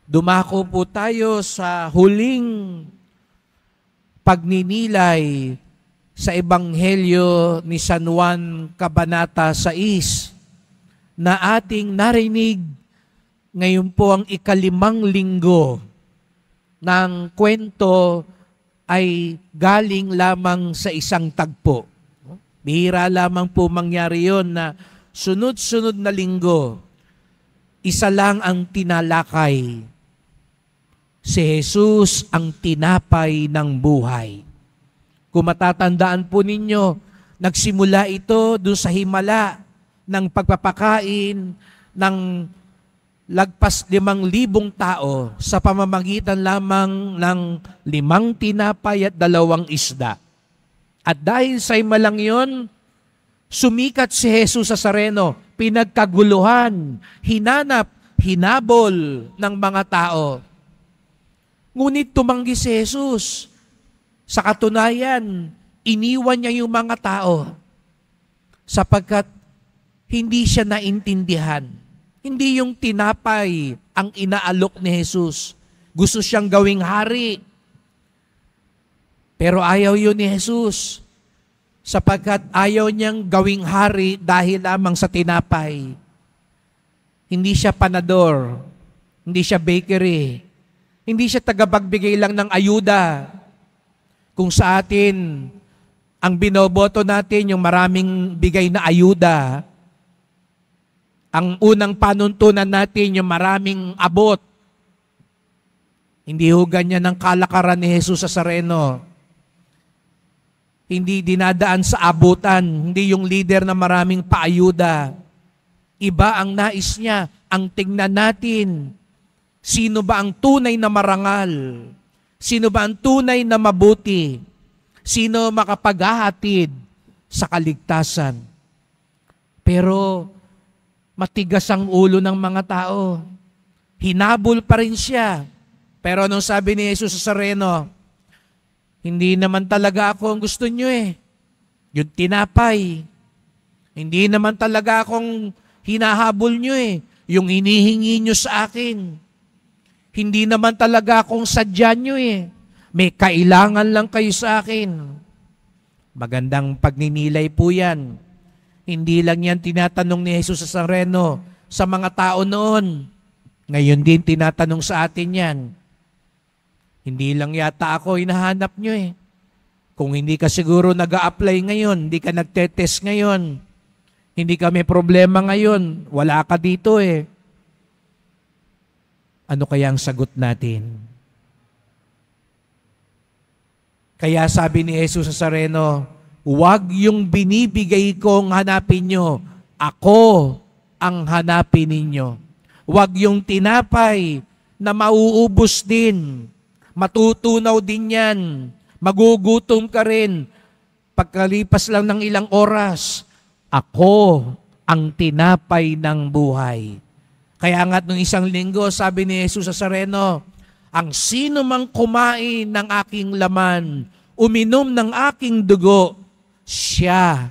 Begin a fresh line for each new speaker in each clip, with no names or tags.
Dumako po tayo sa huling pagninilay sa Ebanghelyo ni San Juan Kabanata 6 na ating narinig ngayon po ang ika-5 linggo ng kwento ay galing lamang sa isang tagpo. Bihira lamang po mangyari yon na sunod-sunod na linggo, isa lang ang tinalakay. Si Jesus ang tinapay ng buhay. Kung matatandaan po ninyo, nagsimula ito doon sa himala ng pagpapakain ng lagpas 5,000 tao sa pamamagitan lamang ng 5 tinapay at 2 isda. At dahil sa himalang yon, sumikat si Jesus sa Nazareno, pinagkaguluhan, hinanap, hinabol ng mga tao. Ngunit tumanggi si Jesus. Sa katunayan, iniwan niya yung mga tao sapagkat hindi siya naintindihan. Hindi yung tinapay ang inaalok ni Jesus. Gusto siyang gawing hari. Pero ayaw yun ni Jesus sapagkat ayaw niyang gawing hari dahil lamang sa tinapay. Hindi siya panador. Hindi siya bakery. Hindi siya tagapagbigay lang ng ayuda. Kung sa atin, ang binoboto natin yung maraming bigay na ayuda, ang unang panuntunan natin yung maraming abot. Hindi ho ganyan ang kalakaran ni Jesus sa Nazareno. Hindi dinadaan sa abutan, hindi yung leader na maraming paayuda. Iba ang nais niya, ang tingnan natin. Sino ba ang tunay na marangal? Sino ba ang tunay na mabuti? Sino makapaghahatid sa kaligtasan? Pero matigas ang ulo ng mga tao. Hinabol pa rin siya. Pero anong sabi ni Jesus sa Nazareno? Hindi naman talaga ako ang gusto nyo eh. Yung tinapay. Hindi naman talaga akong hinahabol nyo eh. Yung hinihingi nyo sa akin. Hindi naman talaga akong sadya nyo eh. May kailangan lang kayo sa akin. Magandang pagninilay po yan. Hindi lang yan tinatanong ni Jesus sa Nazareno sa mga tao noon. Ngayon din tinatanong sa atin yan. Hindi lang yata ako hinahanap nyo eh. Kung hindi ka siguro nag-a-apply ngayon, hindi ka nagtetest ngayon, hindi ka may problema ngayon, wala ka dito eh. Ano kaya ang sagot natin? Kaya sabi ni Jesus sa Nazareno, huwag yung binibigay kong hanapin nyo, ako ang hanapin ninyo. Huwag yung tinapay na mauubos din, matutunaw din yan, magugutom ka rin, pagkalipas lang ng ilang oras, ako ang tinapay ng buhay. Kaya nga't nung isang linggo, sabi ni Jesus sa Nazareno, ang sino mang kumain ng aking laman, uminom ng aking dugo, siya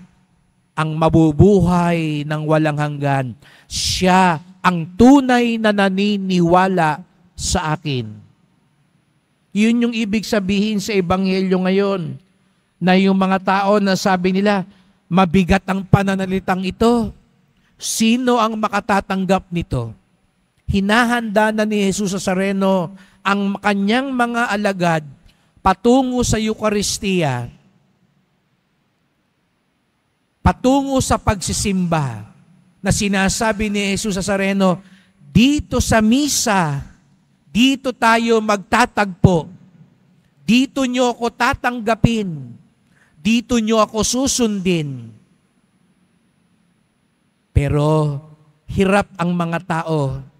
ang mabubuhay ng walang hanggan. Siya ang tunay na naniniwala sa akin. Yun yung ibig sabihin sa Ebanghelyo ngayon, na yung mga tao na sabi nila, mabigat ang pananalitang ito. Sino ang makatatanggap nito? Hinahanda na ni Jesus sa Nazareno ang kanyang mga alagad patungo sa Eucharistia, patungo sa pagsisimba, na sinasabi ni Jesus sa Nazareno, dito sa misa, dito tayo magtatagpo, dito nyo ako tatanggapin, dito nyo ako susundin. Pero hirap ang mga tao.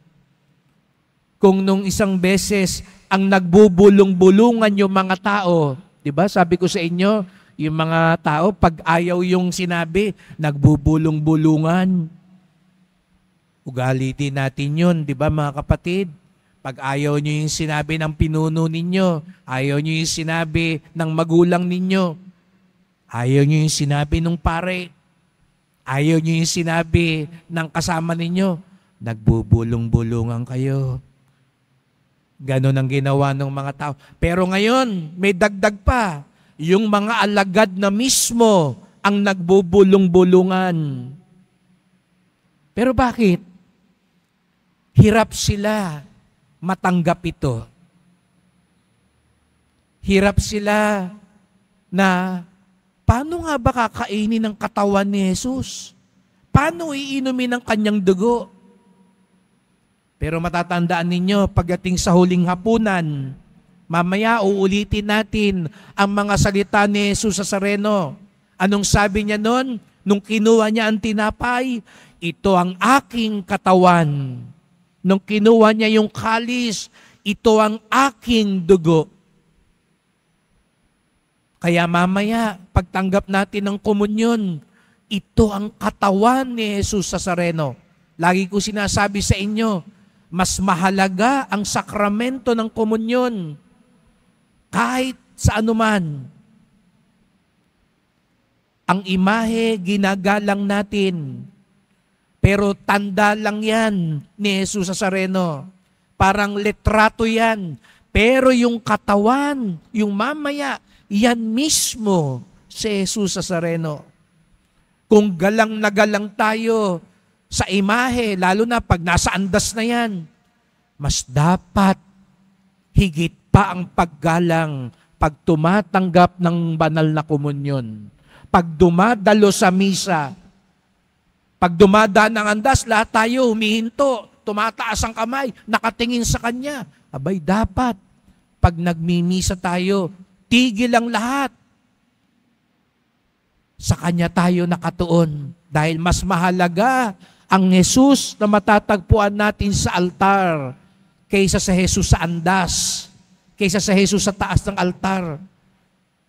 Kung nung isang beses ang nagbubulong-bulungan yung mga tao, di ba? Sabi ko sa inyo, yung mga tao, pag ayaw yung sinabi, nagbubulong-bulungan. Ugali din natin yun, di ba mga kapatid? Pag ayaw nyo yung sinabi ng pinuno ninyo, ayaw nyo yung sinabi ng magulang ninyo, ayaw nyo yung sinabi ng pare, ayaw nyo yung sinabi ng kasama ninyo, nagbubulong-bulungan kayo. Ganon ang ginawa ng mga tao. Pero ngayon, may dagdag pa. Yung mga alagad na mismo ang nagbubulong-bulungan. Pero bakit? Hirap sila matanggap ito. Hirap sila na paano nga ba kakainin ng katawan ni Jesus? Paano iinumin ang kanyang dugo? Pero matatandaan ninyo, pagdating sa huling hapunan, mamaya uulitin natin ang mga salita ni Jesus Nazareno. Anong sabi niya noon? Nung kinuha niya ang tinapay, ito ang aking katawan. Nung kinuha niya yung kalis, ito ang aking dugo. Kaya mamaya, pagtanggap natin ng komunyon, ito ang katawan ni Jesus Nazareno. Lagi ko sinasabi sa inyo, mas mahalaga ang sakramento ng komunyon kahit sa anuman. Ang imahe, ginagalang natin. Pero tanda lang yan ni Jesus Nazareno. Parang letrato yan. Pero yung katawan, yung mamaya, yan mismo si Jesus Nazareno. Kung galang na galang tayo sa imahe, lalo na pag nasa andas na yan, mas dapat higit pa ang paggalang pag tumatanggap ng banal na komunyon. Pag dumadalo sa misa, pag dumadaan ng andas, lahat tayo humihinto, tumataas ang kamay, nakatingin sa Kanya. Abay, dapat, pag nagmimisa tayo, tigil ang lahat. Sa Kanya tayo nakatuon. Dahil mas mahalaga ang Jesus na matatagpuan natin sa altar kaysa sa Jesus sa andas, kaysa sa Jesus sa taas ng altar.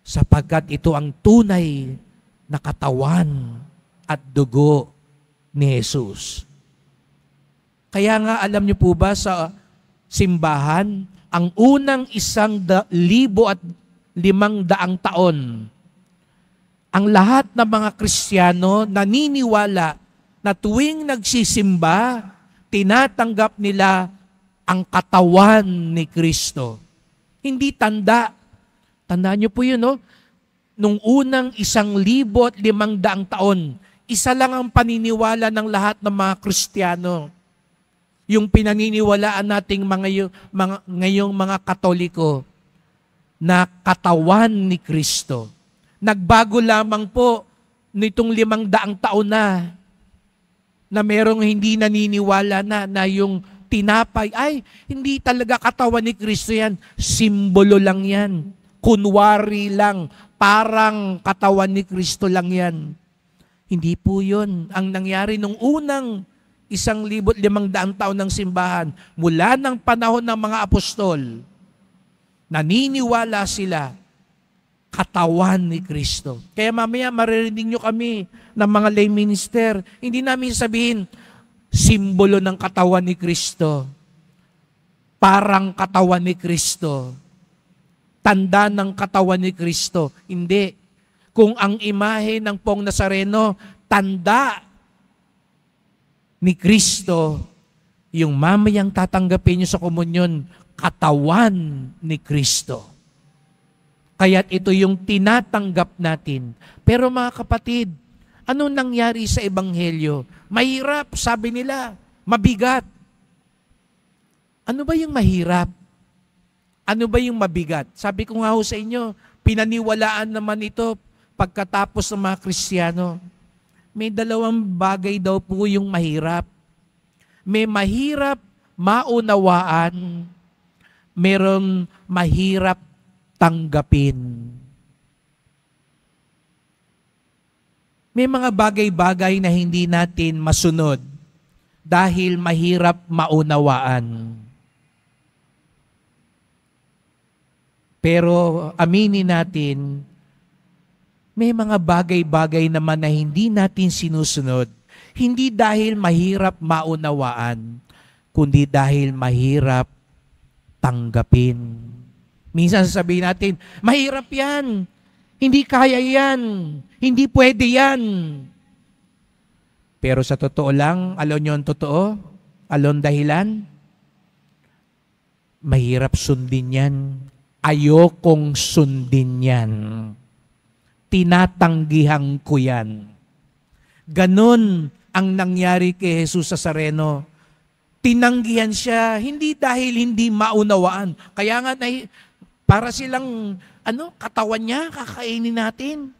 Sapagkat ito ang tunay na katawan at dugo ni Jesus. Kaya nga alam niyo po ba sa simbahan, ang unang 1,500 taon, ang lahat ng mga Kristiyano naniniwala na tuwing nagsisimba, tinatanggap nila ang katawan ni Kristo. Hindi tanda. Tandaan niyo po yun, no? Nung unang 1,500 taon, isa lang ang paniniwala ng lahat ng mga Kristiyano. Yung pinaniniwalaan nating ngayong mga Katoliko na katawan ni Kristo. Nagbago lamang po nitong 500 taon na merong hindi naniniwala na yung tinapay, ay, hindi talaga katawan ni Kristo yan. Simbolo lang yan. Kunwari lang. Parang katawan ni Kristo lang yan. Hindi po yun. Ang nangyari nung unang 1,500 taon ng simbahan, mula ng panahon ng mga apostol, naniniwala sila, katawan ni Kristo. Kaya mamaya maririnig nyo kami ng mga lay minister, hindi namin sabihin, simbolo ng katawan ni Kristo, parang katawan ni Kristo, tanda ng katawan ni Kristo. Hindi. Kung ang imahe ng Pong Nazareno, tanda ni Kristo, yung mamayang tatanggapin nyo sa komunyon, katawan ni Kristo. Kaya't ito yung tinatanggap natin. Pero mga kapatid, anong nangyari sa Ebanghelyo? Mahirap, sabi nila. Mabigat. Ano ba yung mahirap? Ano ba yung mabigat? Sabi ko nga ho sa inyo, pinaniwalaan naman ito pagkatapos ng mga Kristiyano. May 2 bagay daw po yung mahirap. May mahirap maunawaan, merong mahirap tanggapin. May mga bagay-bagay na hindi natin masunod dahil mahirap maunawaan. Pero aminin natin, may mga bagay-bagay naman na hindi natin sinusunod, hindi dahil mahirap maunawaan, kundi dahil mahirap tanggapin. Minsan sasabihin natin, mahirap yan, hindi kaya yan, hindi pwede yan. Pero sa totoo lang, alam nyo ang totoo? Alam dahilan? Mahirap sundin yan. Ayokong sundin yan. Tinatanggihan ko yan. Ganon ang nangyari kay Jesus Nazareno. Tinanggihan siya, hindi dahil hindi maunawaan. Kaya nga, para silang, katawan niya, kakainin natin.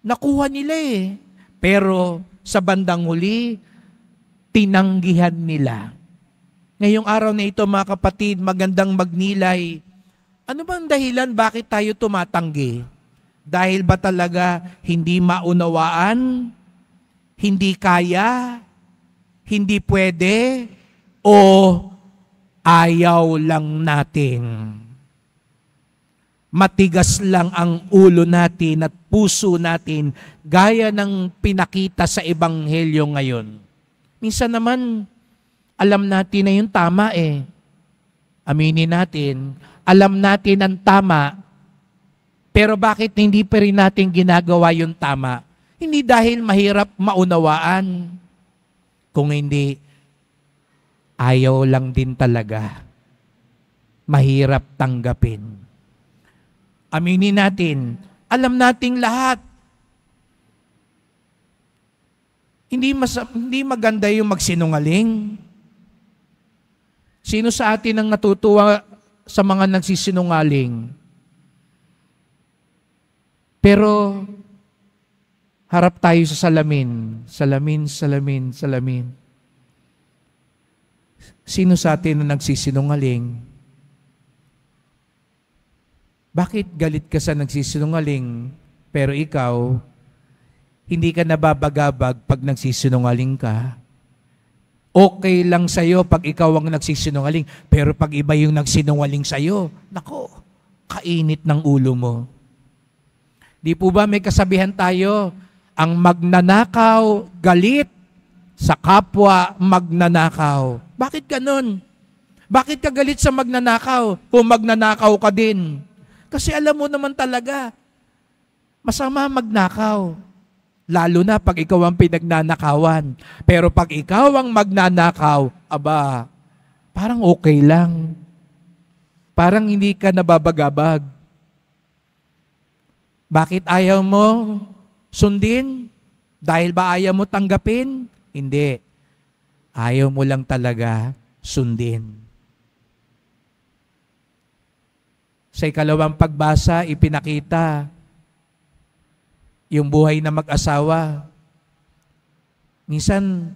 Nakuha nila eh. Pero sa bandang huli, tinanggihan nila. Ngayong araw na ito, mga kapatid, magandang magnilay. Ano bang dahilan bakit tayo tumatanggi? Dahil ba talaga hindi maunawaan? Hindi kaya? Hindi pwede? O ayaw lang natin? Matigas lang ang ulo natin at puso natin gaya ng pinakita sa Ebanghelyo ngayon. Minsan naman, alam natin na yung tama eh. Aminin natin, alam natin ang tama, pero bakit hindi pa rin natin ginagawa yung tama? Hindi dahil mahirap maunawaan. Kung hindi, ayaw lang din talaga. Mahirap tanggapin. Aminin natin, alam nating lahat. Hindi maganda yung magsinungaling. Sino sa atin ang natutuwa sa mga nagsisinungaling? Pero harap tayo sa salamin. Salamin, salamin, salamin. Sino sa atin ang nagsisinungaling? Bakit galit ka sa nagsisinungaling, pero ikaw, hindi ka nababagabag pag nagsisinungaling ka? Okay lang sa'yo pag ikaw ang nagsisinungaling, pero pag iba yung nagsinungaling sa'yo, nako, kainit ng ulo mo. Di po ba may kasabihan tayo, ang magnanakaw, galit sa kapwa magnanakaw. Bakit ganun? Bakit ka galit sa magnanakaw kung magnanakaw ka din? Kasi alam mo naman talaga, masama magnakaw. Lalo na pag ikaw ang pinagnanakawan. Pero pag ikaw ang magnanakaw, aba, parang okay lang. Parang hindi ka nababagabag. Bakit ayaw mo sundin? Dahil ba ayaw mo tanggapin? Hindi. Ayaw mo lang talaga sundin. Sa ikalawang pagbasa, ipinakita yung buhay na mag-asawa. Minsan,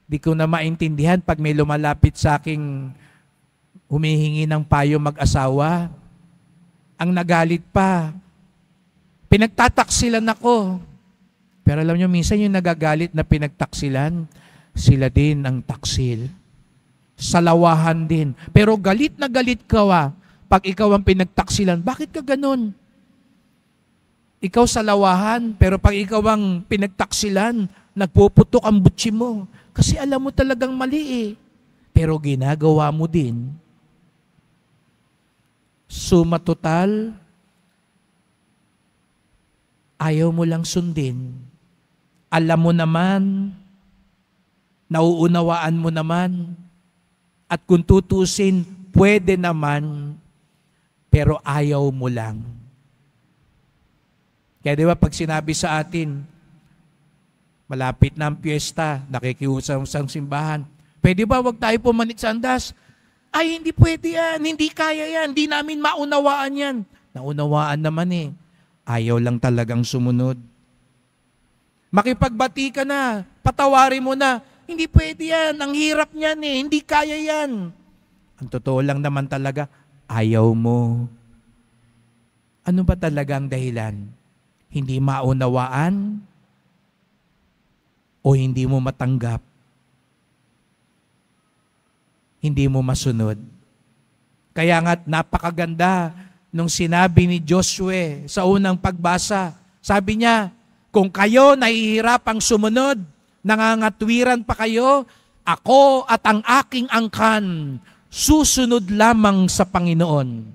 di ko na maintindihan pag may lumalapit sa aking humihingi ng payo mag-asawa. Ang nagalit pa, pinagtataksilan ako. Pero alam nyo, minsan yung nagagalit na pinagtaksilan, sila din ang taksil. Salawahan din. Pero galit na galit ka pag ikaw ang pinagtaksilan. Bakit ka ganun? Ikaw salawahan, pero pag ikaw ang pinagtaksilan, nagpuputok ang butsi mo. Kasi alam mo talagang mali eh. Pero ginagawa mo din. Suma total, ayaw mo lang sundin. Alam mo naman, nauunawaan mo naman, at kung tutusin, pwede naman, pero ayaw mo lang. Kaya di ba pag sinabi sa atin, malapit na ang piyesta, nakikiusap sa simbahan, pwede ba wag tayo pumanit sa andas? Ay, hindi pwede yan, hindi kaya yan, hindi namin maunawaan yan. Naunawaan naman eh. Ayaw lang talagang sumunod. Makipagbati ka na, patawarin mo na, hindi pwede yan, ang hirap niyan eh, hindi kaya yan. Ang totoo lang naman talaga, ayaw mo. Ano ba talaga ang dahilan? Hindi maunawaan o hindi mo matanggap? Hindi mo masunod. Kaya nga't napakaganda nung sinabi ni Joshua sa unang pagbasa. Sabi niya, kung kayo nahihirapang sumunod, nangangatwiran pa kayo, ako at ang aking angkan, susunod lamang sa Panginoon.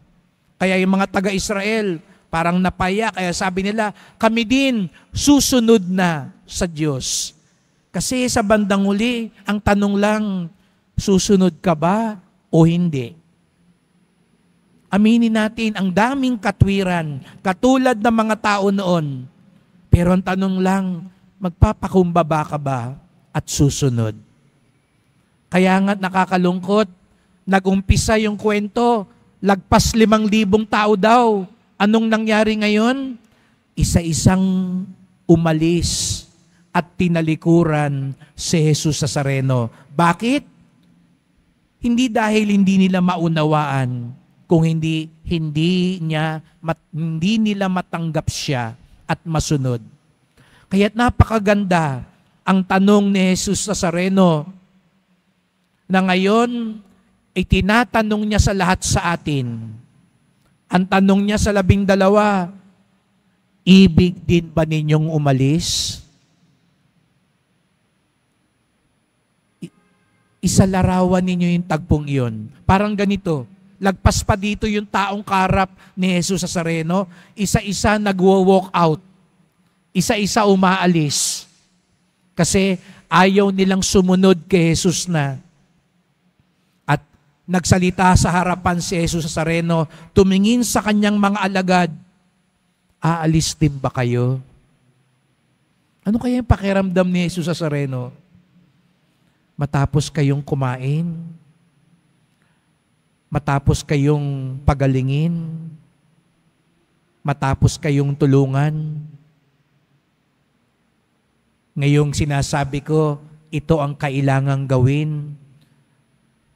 Kaya yung mga taga-Israel, parang napaya, kaya sabi nila, kami din susunod na sa Diyos. Kasi sa bandang huli, ang tanong lang, susunod ka ba o hindi? Aminin natin, ang daming katwiran, katulad ng mga tao noon. Pero ang tanong lang, magpapakumbaba ka ba at susunod? Kaya nga't nakakalungkot, nag-umpisa yung kwento, lagpas 5,000 tao daw. Anong nangyari ngayon? Isa-isang umalis at tinalikuran si Jesus Nazareno. Bakit? Hindi dahil hindi nila maunawaan, kung hindi nila matanggap siya at masunod. Kaya't napakaganda ang tanong ni Jesus Nazareno na ngayon ay tinatanong niya sa lahat sa atin. Ang tanong niya sa 12, ibig din ba ninyong umalis? Isalarawan ninyo yung tagpong iyon. Parang ganito, lagpas pa dito yung taong karap ni Jesus Nazareno, isa-isa nagwo-walk out. Isa-isa umaalis. Kasi ayaw nilang sumunod kay Jesus na. At nagsalita sa harapan si Jesus Nazareno, tumingin sa kanyang mga alagad, aalis din ba kayo? Ano kaya yung pakiramdam ni Jesus Nazareno? Matapos kayong kumain, matapos kayong pagalingin, matapos kayong tulungan. Ngayong sinasabi ko, ito ang kailangang gawin.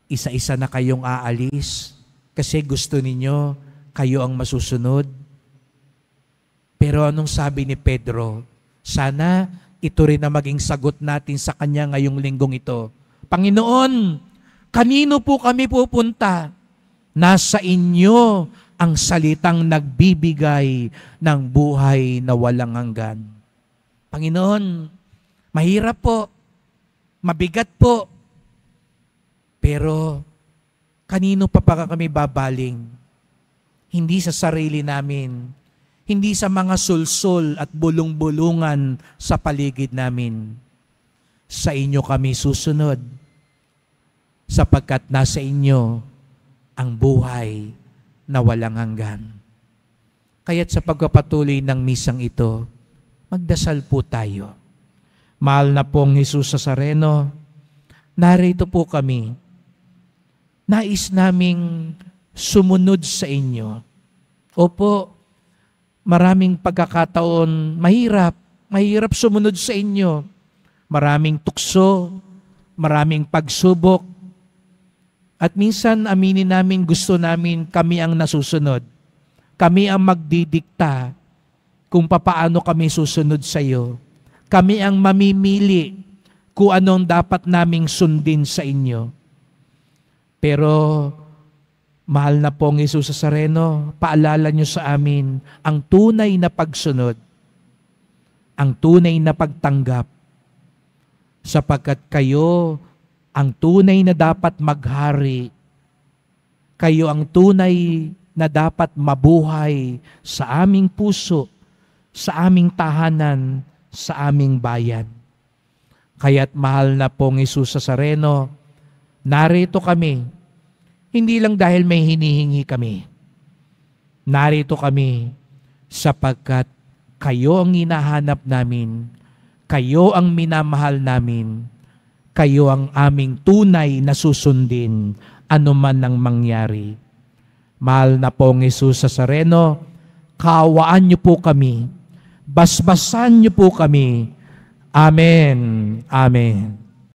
Isa-isa na kayong aalis kasi gusto ninyo, kayo ang masusunod. Pero anong sabi ni Pedro? Sana ito rin na maging sagot natin sa kanya ngayong linggong ito. Panginoon, kanino po kami pupunta? Nasa inyo ang salitang nagbibigay ng buhay na walang hanggan. Panginoon, mahirap po, mabigat po, pero kanino pa kami babaling? Hindi sa sarili namin, hindi sa mga sulsol at bulong-bulungan sa paligid namin. Sa inyo kami susunod, sapagkat nasa inyo ang buhay na walang hanggan. Kaya't sa pagpapatuloy ng misang ito, magdasal po tayo. Mahal na pong Jesus Nazareno, narito po kami. Nais naming sumunod sa inyo. Opo, maraming pagkakataon, mahirap sumunod sa inyo. Maraming tukso, maraming pagsubok, at minsan aminin namin gusto namin kami ang nasusunod. Kami ang magdidikta kung papaano kami susunod sa iyo. Kami ang mamimili kung anong dapat naming sundin sa inyo. Pero mahal na pong Jesus Nazareno, paalala niyo sa amin ang tunay na pagsunod, ang tunay na pagtanggap, sapagkat kayo ang tunay na dapat maghari. Kayo ang tunay na dapat mabuhay sa aming puso, sa aming tahanan, sa aming bayan. Kaya't mahal na pong Jesus Nazareno, narito kami, hindi lang dahil may hinihingi kami. Narito kami sapagkat kayo ang hinahanap namin, kayo ang minamahal namin, kayo ang aming tunay na susundin, anuman ang mangyari. Mahal na pong Jesus Nazareno, kaawaan niyo po kami, basbasan niyo po kami. Amen. Amen.